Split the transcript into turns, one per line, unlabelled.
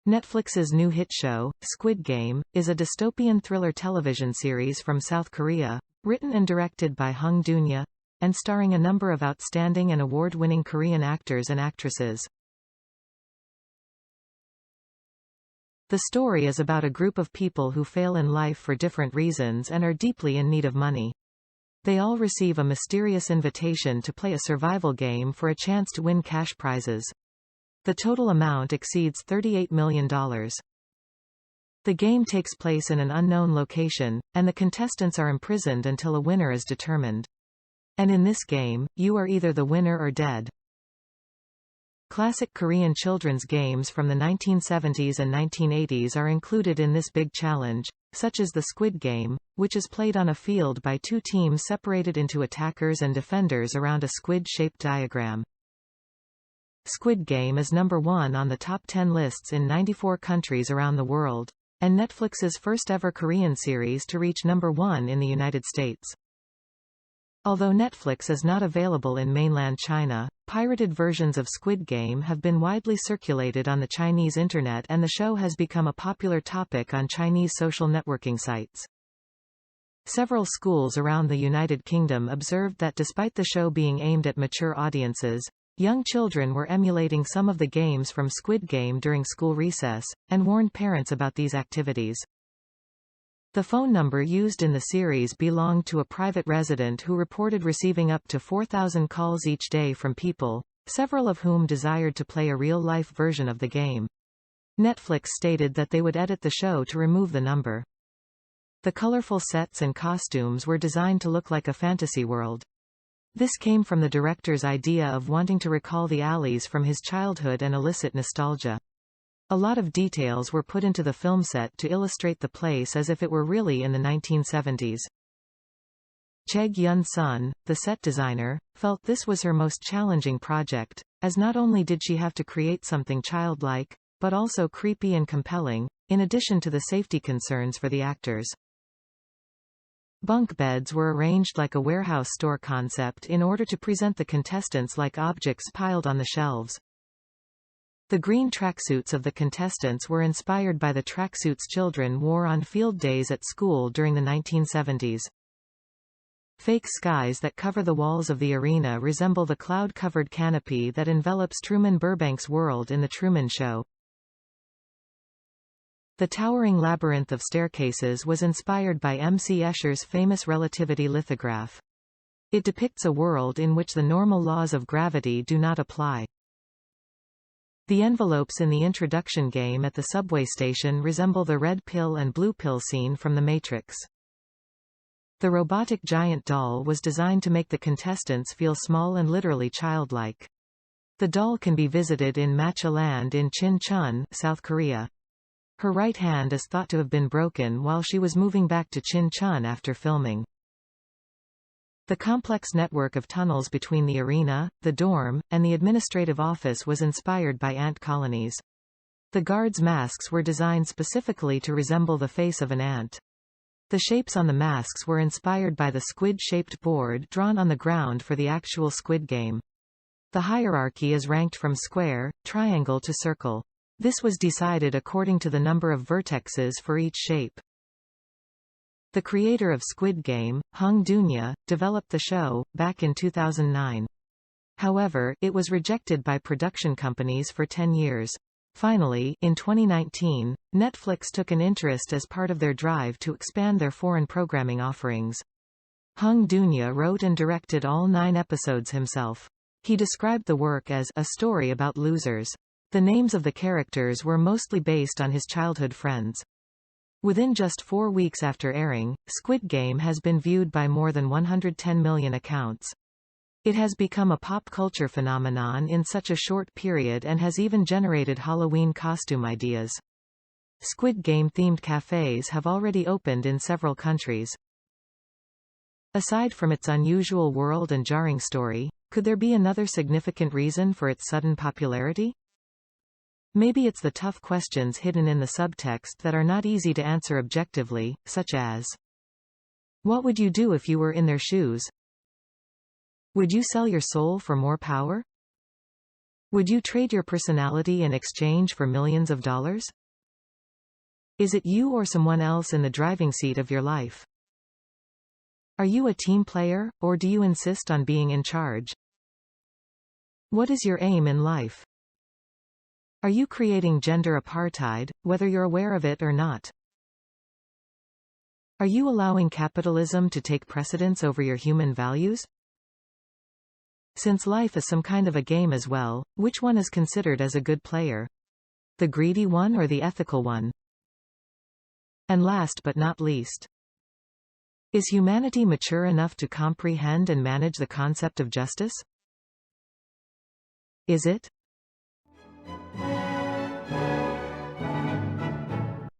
Netflix's new hit show, Squid Game, is a dystopian thriller television series from South Korea, written and directed by Hung Dunya, and starring a number of outstanding and award-winning Korean actors and actresses. The story is about a group of people who fail in life for different reasons and are deeply in need of money. They all receive a mysterious invitation to play a survival game for a chance to win cash prizes. The total amount exceeds $38 million. The game takes place in an unknown location, and the contestants are imprisoned until a winner is determined. And in this game, you are either the winner or dead. Classic Korean children's games from the 1970s and 1980s are included in this big challenge, such as the Squid Game, which is played on a field by two teams separated into attackers and defenders around a squid-shaped diagram. Squid Game is number 1 on the top 10 lists in 94 countries around the world, and Netflix's first-ever Korean series to reach number 1 in the United States. Although Netflix is not available in mainland China, pirated versions of Squid Game have been widely circulated on the Chinese internet, and the show has become a popular topic on Chinese social networking sites. Several schools around the United Kingdom observed that despite the show being aimed at mature audiences, young children were emulating some of the games from Squid Game during school recess, and warned parents about these activities. The phone number used in the series belonged to a private resident who reported receiving up to 4,000 calls each day from people, several of whom desired to play a real-life version of the game. Netflix stated that they would edit the show to remove the number. The colorful sets and costumes were designed to look like a fantasy world. This came from the director's idea of wanting to recall the alleys from his childhood and elicit nostalgia. A lot of details were put into the film set to illustrate the place as if it were really in the 1970s. Cheg Yun-sun, the set designer, felt this was her most challenging project, as not only did she have to create something childlike, but also creepy and compelling, in addition to the safety concerns for the actors. Bunk beds were arranged like a warehouse store concept in order to present the contestants like objects piled on the shelves. The green tracksuits of the contestants were inspired by the tracksuits children wore on field days at school during the 1970s. Fake skies that cover the walls of the arena resemble the cloud-covered canopy that envelops Truman Burbank's world in The Truman Show. The towering labyrinth of staircases was inspired by M.C. Escher's famous relativity lithograph. It depicts a world in which the normal laws of gravity do not apply. The envelopes in the introduction game at the subway station resemble the red pill and blue pill scene from The Matrix. The robotic giant doll was designed to make the contestants feel small and literally childlike. The doll can be visited in Matcha Land in Chinchun, South Korea. Her right hand is thought to have been broken while she was moving back to Chinchun after filming. The complex network of tunnels between the arena, the dorm, and the administrative office was inspired by ant colonies. The guards' masks were designed specifically to resemble the face of an ant. The shapes on the masks were inspired by the squid-shaped board drawn on the ground for the actual Squid Game. The hierarchy is ranked from square, triangle to circle. This was decided according to the number of vertexes for each shape. The creator of Squid Game, Hung Dunya, developed the show, back in 2009. However, it was rejected by production companies for 10 years. Finally, in 2019, Netflix took an interest as part of their drive to expand their foreign programming offerings. Hung Dunya wrote and directed all 9 episodes himself. He described the work as a story about losers. The names of the characters were mostly based on his childhood friends. Within just 4 weeks after airing, Squid Game has been viewed by more than 110 million accounts. It has become a pop culture phenomenon in such a short period and has even generated Halloween costume ideas. Squid Game-themed cafes have already opened in several countries. Aside from its unusual world and jarring story, could there be another significant reason for its sudden popularity? Maybe it's the tough questions hidden in the subtext that are not easy to answer objectively, such as, what would you do if you were in their shoes? Would you sell your soul for more power? Would you trade your personality in exchange for millions of dollars? Is it you or someone else in the driving seat of your life? Are you a team player, or do you insist on being in charge? What is your aim in life? Are you creating gender apartheid, whether you're aware of it or not? Are you allowing capitalism to take precedence over your human values? Since life is some kind of a game as well, which one is considered as a good player? The greedy one or the ethical one? And last but not least, is humanity mature enough to comprehend and manage the concept of justice? Is it?